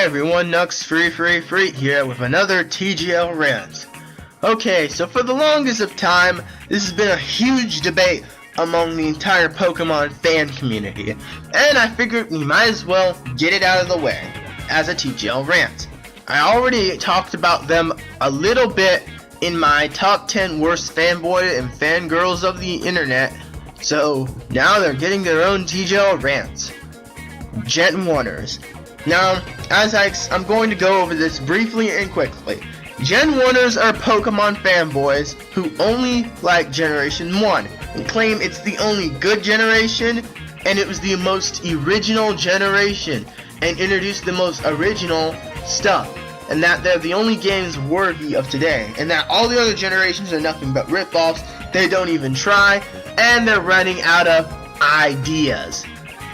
everyone, Nux Free here with another TGL Rants. Okay, so for the longest of time, this has been a huge debate among the entire Pokemon fan community, and I figured we might as well get it out of the way as a TGL Rant. I already talked about them a little bit in my top 10 worst fanboy and fangirls of the internet, so now they're getting their own TGL Rants. Genwunners. Now, I'm going to go over this briefly and quickly. Genwunners are Pokemon fanboys who only like Generation 1 and claim it's the only good generation and it was the most original generation and introduced the most original stuff, and that they're the only games worthy of today, and that all the other generations are nothing but rip-offs, they don't even try, and they're running out of ideas.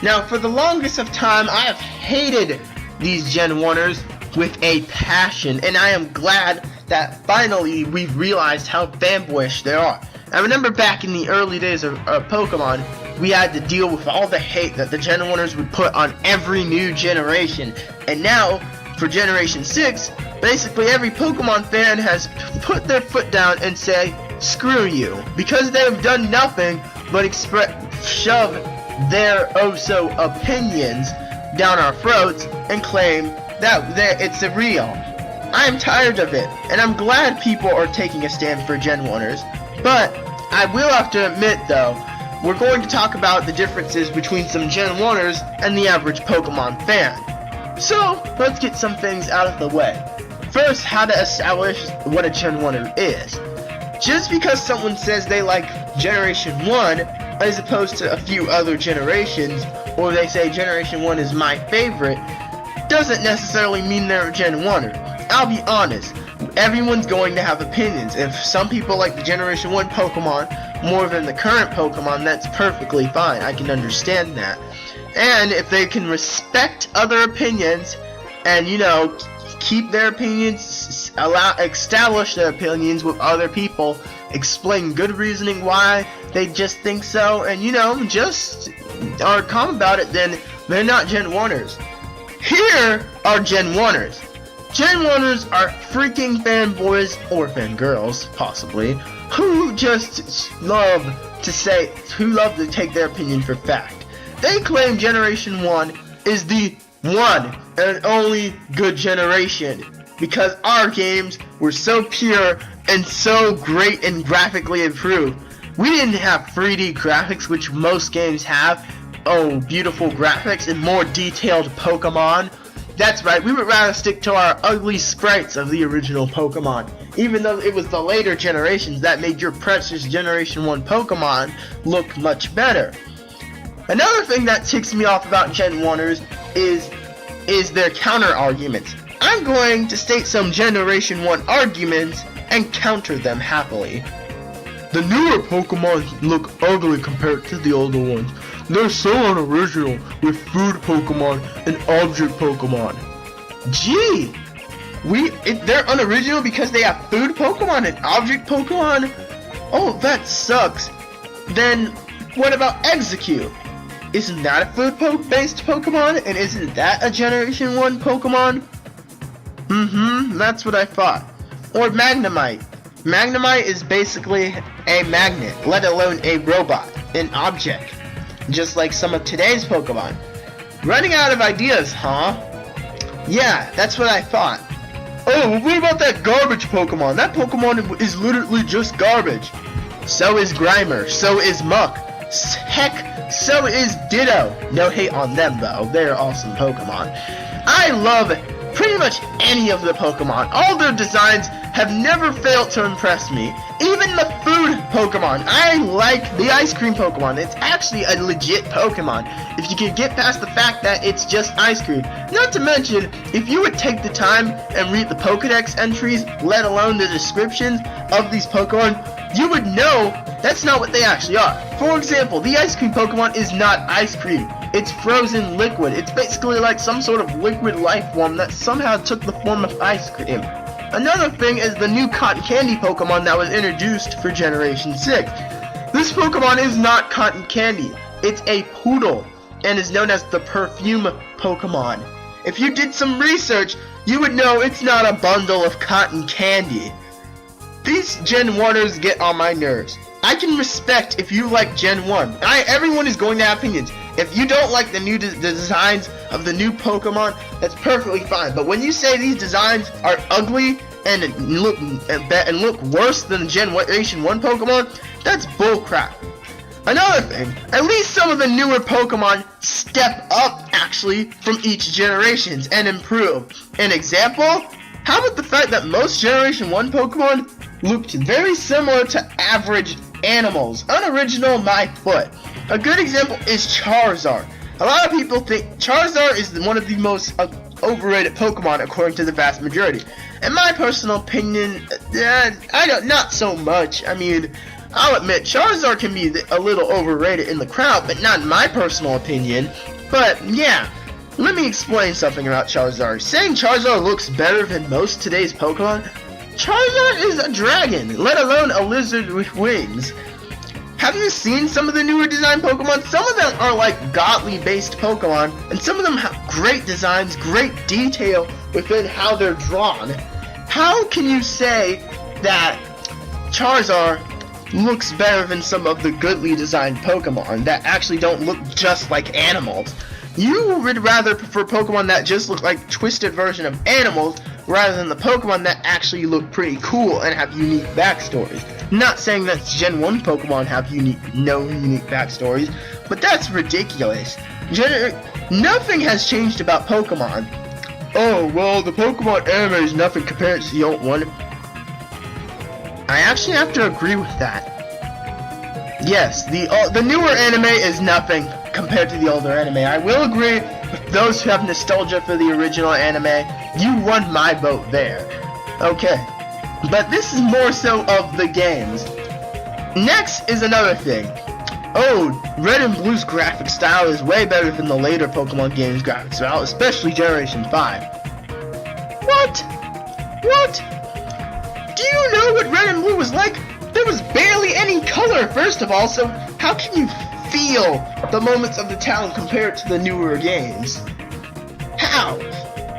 Now, for the longest of time, I have hated these Genwunners with a passion, and I am glad that finally we've realized how fanboyish they are. I remember back in the early days of Pokemon, we had to deal with all the hate that the Genwunners would put on every new generation, and now, for Generation 6, basically every Pokemon fan has put their foot down and say, screw you, because they have done nothing but shove their oh-so opinions down our throats and claim that it's a real. I am tired of it, and I'm glad people are taking a stand for Genwunners, but I will have to admit though, we're going to talk about the differences between some Genwunners and the average Pokemon fan. So, let's get some things out of the way. First, how to establish what a Genwunner is. Just because someone says they like Generation 1 as opposed to a few other generations, or they say Generation 1 is my favorite, doesn't necessarily mean they're a Genwunner. I'll be honest, everyone's going to have opinions. If some people like the Generation 1 Pokemon more than the current Pokemon, that's perfectly fine. I can understand that. And if they can respect other opinions and, keep their opinions, establish their opinions with other people, explain good reasoning why they just think so, and just are calm about it, then they're not Genwunners. Here are Genwunners. Genwunners are freaking fanboys, or fangirls, possibly, who just love to take their opinion for fact. They claim Generation 1 is the one and only good generation because our games were so pure and so great and graphically improved. We didn't have 3D graphics, which most games have. Oh, beautiful graphics and more detailed Pokemon. That's right, we would rather stick to our ugly sprites of the original Pokemon, even though it was the later generations that made your precious Generation 1 Pokemon look much better. Another thing that ticks me off about Genwunners is their counter arguments. I'm going to state some Generation 1 arguments and counter them happily. The newer Pokemon look ugly compared to the older ones. They're so unoriginal with food Pokemon and object Pokemon. Gee! They're unoriginal because they have food Pokemon and object Pokemon? Oh, that sucks. Then, what about Execute? Isn't that a food-based Pokemon? And isn't that a Generation 1 Pokemon? That's what I thought. Or Magnemite. Magnemite is basically a magnet, let alone a robot, an object. Just like some of today's Pokemon. Running out of ideas, huh? Yeah, that's what I thought. Oh, what about that garbage Pokemon? That Pokemon is literally just garbage. So is Grimer, so is Muck. Heck, so is Ditto. No hate on them though, they're awesome Pokemon. I love pretty much any of the Pokemon. All their designs have never failed to impress me. Even the food Pokemon. I like the ice cream Pokemon. It's actually a legit Pokemon, if you can get past the fact that it's just ice cream. Not to mention, if you would take the time and read the Pokedex entries, let alone the descriptions of these Pokemon, you would know that's not what they actually are. For example, the ice cream Pokemon is not ice cream. It's frozen liquid. It's basically like some sort of liquid life form that somehow took the form of ice cream. Another thing is the new cotton candy Pokemon that was introduced for Generation 6. This Pokemon is not cotton candy. It's a poodle and is known as the perfume Pokemon. if you did some research, you would know it's not a bundle of cotton candy. These Genwunners get on my nerves. I can respect if you like Gen 1. Everyone is going to have opinions. If you don't like the new designs of the new Pokemon, that's perfectly fine. But when you say these designs are ugly and look worse than Generation 1 Pokemon, that's bullcrap. Another thing, at least some of the newer Pokemon step up actually from each generations and improve. An example? How about the fact that most Generation 1 Pokemon looked very similar to average animals, unoriginal my foot. A good example is Charizard. A lot of people think Charizard is one of the most overrated Pokemon according to the vast majority. In my personal opinion, not so much. I mean, I'll admit Charizard can be a little overrated in the crowd, but not in my personal opinion. But yeah, let me explain something about Charizard. Saying Charizard looks better than most today's Pokemon, Charizard is a dragon, let alone a lizard with wings. Have you seen some of the newer design Pokemon? Some of them are like godly based Pokemon, and some of them have great designs, great detail within how they're drawn. How can you say that Charizard looks better than some of the goodly designed Pokemon that actually don't look just like animals? You would rather prefer Pokemon that just look like twisted version of animals rather than the Pokemon that actually look pretty cool and have unique backstories. Not saying that Gen 1 Pokemon have no unique backstories, but that's ridiculous. Nothing has changed about Pokemon. Oh, well, the Pokemon anime is nothing compared to the old one. I actually have to agree with that. Yes, the newer anime is nothing compared to the older anime. I will agree with those who have nostalgia for the original anime. You won my vote there. Okay, but this is more so of the games. Next is another thing. Oh, Red and Blue's graphic style is way better than the later Pokemon games graphic style, especially Generation 5. What? Do you know what Red and Blue was like? There was barely any color, first of all, so how can you feel the moments of the town compared to the newer games? How?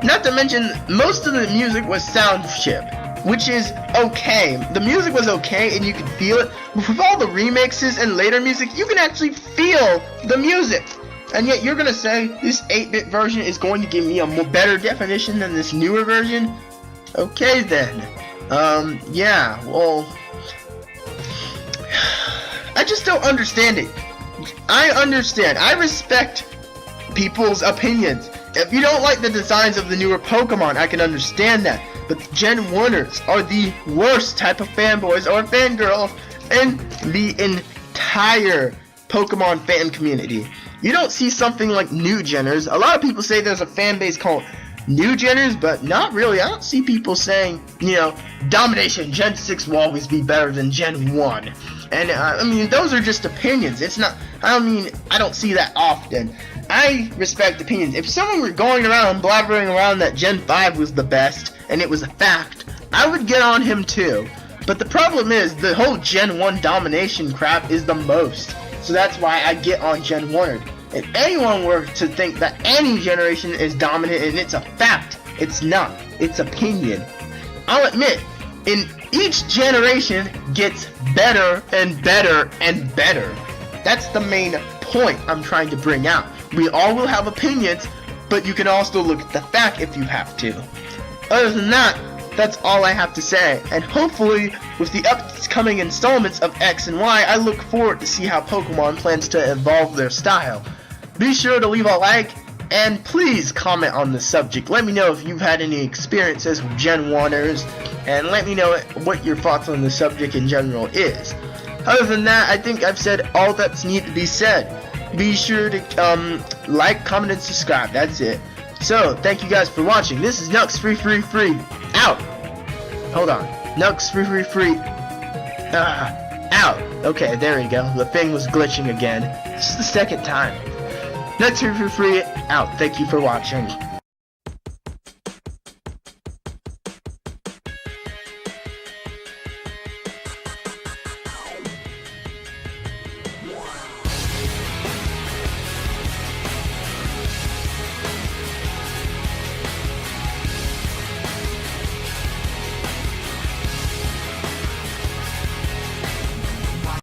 Not to mention, most of the music was sound chip, which is okay. The music was okay and you could feel it, but with all the remixes and later music, you can actually feel the music. And yet you're gonna say this 8-bit version is going to give me a better definition than this newer version? Okay then. Yeah, well, I just don't understand it. I understand. I respect people's opinions. If you don't like the designs of the newer Pokemon, I can understand that. But Genwunners are the worst type of fanboys or fangirls in the entire Pokemon fan community. You don't see something like New Genners. A lot of people say there's a fan base called New Genners, but not really. I don't see people saying, Domination, Gen 6 will always be better than Gen 1. And, I mean, those are just opinions. It's not, I don't see that often. I respect opinions. If someone were going around and blabbering around that Gen 5 was the best, and it was a fact, I would get on him too. But the problem is, the whole Gen 1 domination crap is the most. So that's why I get on Genwunners. If anyone were to think that any generation is dominant and it's a fact, it's not. It's opinion. I'll admit, in each generation gets better and better and better. That's the main point I'm trying to bring out. We all will have opinions, but you can also look at the fact if you have to. Other than that, that's all I have to say, and hopefully, with the upcoming installments of X and Y, I look forward to see how Pokemon plans to evolve their style. Be sure to leave a like, and please comment on the subject. Let me know if you've had any experiences with Genwunners, and let me know what your thoughts on the subject in general is. Other than that, I think I've said all that's need to be said. Be sure to like, comment, and subscribe. That's it. So, thank you guys for watching. This is Nux Free out. Hold on. Nux Free out. Okay, there we go. The thing was glitching again. It's the second time. Nux Free out. Thank you for watching.